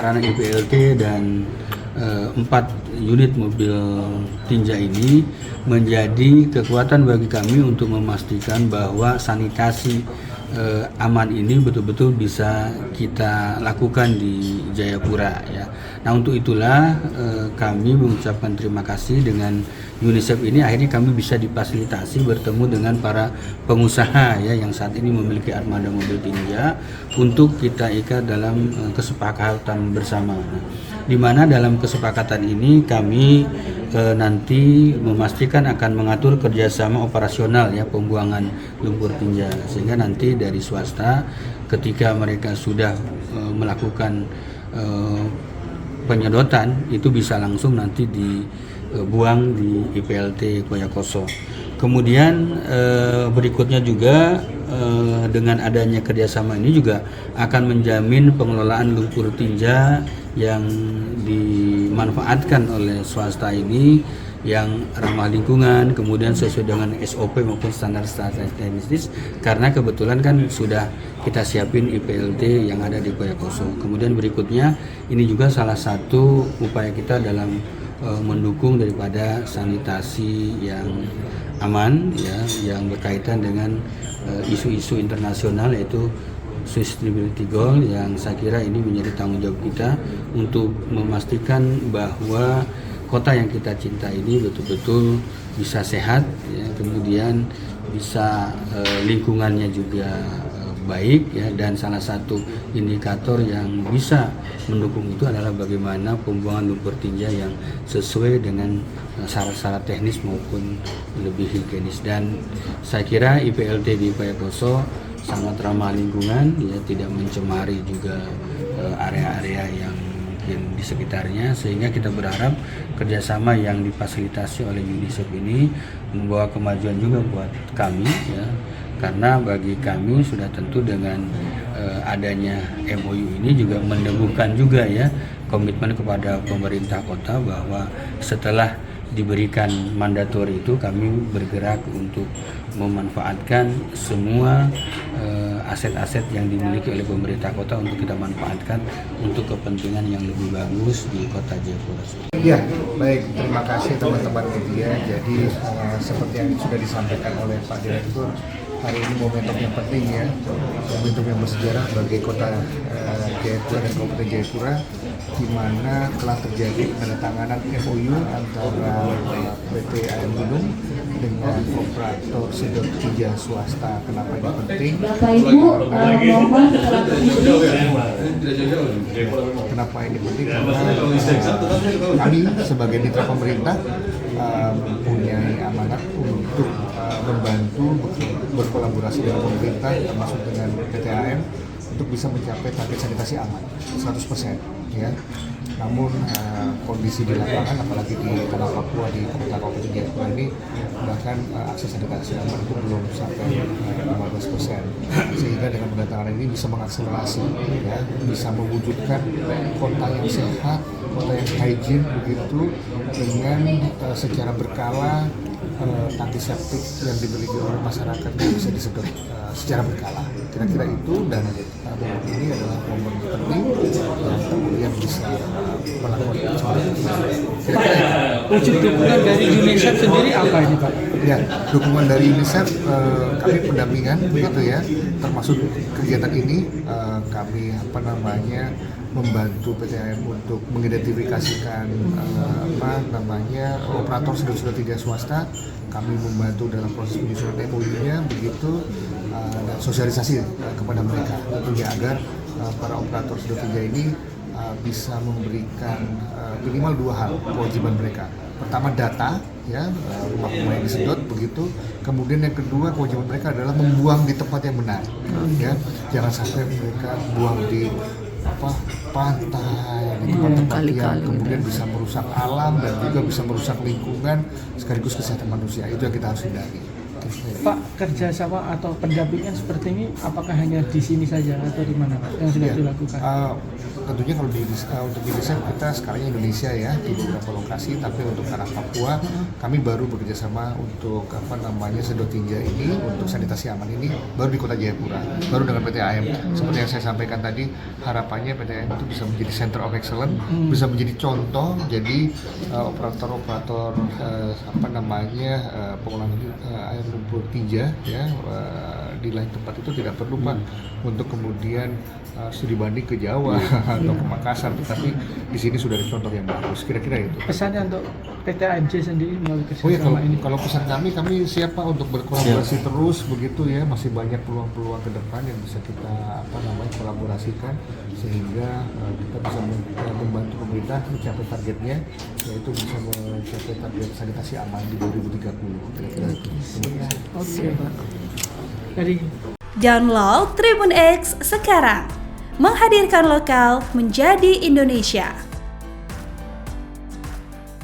Karena IPLT dan 4 unit mobil tinja ini menjadi kekuatan bagi kami untuk memastikan bahwa sanitasi aman ini betul-betul bisa kita lakukan di Jayapura ya. Nah, untuk itulah kami mengucapkan terima kasih dengan UNICEF ini, akhirnya kami bisa difasilitasi bertemu dengan para pengusaha ya yang saat ini memiliki armada mobil tinja untuk kita ikat dalam kesepakatan bersama. Nah, di mana dalam kesepakatan ini kami nanti memastikan akan mengatur kerjasama operasional ya pembuangan lumpur tinja, sehingga nanti dari swasta ketika mereka sudah melakukan penyedotan itu bisa langsung nanti dibuang di IPLT Koyakoso. Kemudian berikutnya juga dengan adanya kerjasama ini juga akan menjamin pengelolaan lumpur tinja yang dimanfaatkan oleh swasta ini yang ramah lingkungan, kemudian sesuai dengan SOP maupun standar teknis, karena kebetulan kan sudah kita siapin IPLT yang ada di Koyakoso. Kemudian berikutnya ini juga salah satu upaya kita dalam mendukung daripada sanitasi yang aman ya, yang berkaitan dengan isu-isu internasional yaitu sustainability goal, yang saya kira ini menjadi tanggung jawab kita untuk memastikan bahwa kota yang kita cinta ini betul-betul bisa sehat ya, kemudian bisa lingkungannya juga baik ya, dan salah satu indikator yang bisa mendukung itu adalah bagaimana pembuangan lumpur tinja yang sesuai dengan syarat-syarat teknis maupun lebih higienis. Dan saya kira IPLT di Koyakoso sangat ramah lingkungan ya, tidak mencemari juga area-area yang mungkin di sekitarnya, sehingga kita berharap kerjasama yang difasilitasi oleh UNICEF ini membawa kemajuan juga buat kami ya, karena bagi kami sudah tentu dengan adanya MOU ini juga meneguhkan juga ya komitmen kepada pemerintah kota bahwa setelah diberikan mandatori itu kami bergerak untuk memanfaatkan semua aset-aset yang dimiliki oleh pemerintah kota untuk kita manfaatkan untuk kepentingan yang lebih bagus di kota Jayapura. Ya, baik, terima kasih teman-teman media. Jadi seperti yang sudah disampaikan oleh Pak Direktur, hari ini momentum yang penting ya, momentum yang bersejarah bagi kota Jayapura dan Kabupaten Jayapura, di mana telah terjadi penandatanganan MOU antara PT AM Gunung dengan operator sedot tinja swasta. Kenapa ini penting? Kenapa ini penting? Karena kami sebagai mitra pemerintah mempunyai amanat untuk membantu berkolaborasi dengan pemerintah termasuk dengan PT AM untuk bisa mencapai target sanitasi aman 100% ya. Namun kondisi di lapangan apalagi di tanah Papua di kota Kabupaten Jayapura ini bahkan akses sanitasi aman itu belum sampai 15%, sehingga dengan pendatangan ini bisa mengakselerasi ya, bisa mewujudkan kota yang sehat, kota yang hygiene begitu, dengan secara berkala tangki septik yang dimiliki oleh masyarakat bisa disedot secara berkala. Kira-kira itu, dan ini adalah momen penting yang kemudian bisa melakukan wujud dukungan dari UNICEF sendiri apa ini Pak? Ya, dukungan dari UNICEF kami pendampingan begitu ya, termasuk kegiatan ini kami membantu PTM untuk mengidentifikasikan operator sedot tinja swasta. Kami membantu dalam proses penyusunan MOU-nya begitu, dan sosialisasi kepada mereka tentunya agar para operator sedot tinja ini bisa memberikan minimal 2 hal kewajiban mereka. Pertama, data ya, rumah-rumah yang disedot begitu. Kemudian yang kedua, kewajiban mereka adalah membuang di tempat yang benar ya. Jangan sampai mereka buang di pantai, di tempat-tempat yang kemudian bisa merusak alam dan juga bisa merusak lingkungan sekaligus kesehatan manusia. Itu yang kita harus hindari. Pak, kerjasama atau pendampingan seperti ini apakah hanya di sini saja atau di mana Pak yang sudah dilakukan? tentunya kalau untuk di desa kita sekarang Indonesia ya di beberapa lokasi, tapi untuk arah Papua kami baru bekerjasama untuk sedot tinja ini, untuk sanitasi aman ini baru di Kota Jayapura, baru dengan PT AM. Seperti yang saya sampaikan tadi, harapannya PT AM itu bisa menjadi center of excellence, bisa menjadi contoh, jadi operator-operator pengolahan air lumpur tinja ya di lain tempat itu tidak perlu Pak untuk kemudian studi banding ke Jawa atau ke Makassar, tetapi di sini sudah ada contoh yang bagus. Kira-kira itu. Pesannya untuk PT AMJ sendiri melalui Oh ya, kerjasama ini. kalau pesan kami siap Pak untuk berkolaborasi terus begitu ya, masih banyak peluang-peluang ke depan yang bisa kita kolaborasikan sehingga kita bisa membantu pemerintah mencapai targetnya, yaitu bisa mencapai target sanitasi aman di 2030. Kira-kira itu. Oke, Pak. Dari Download Tribun X sekarang, menghadirkan lokal menjadi Indonesia.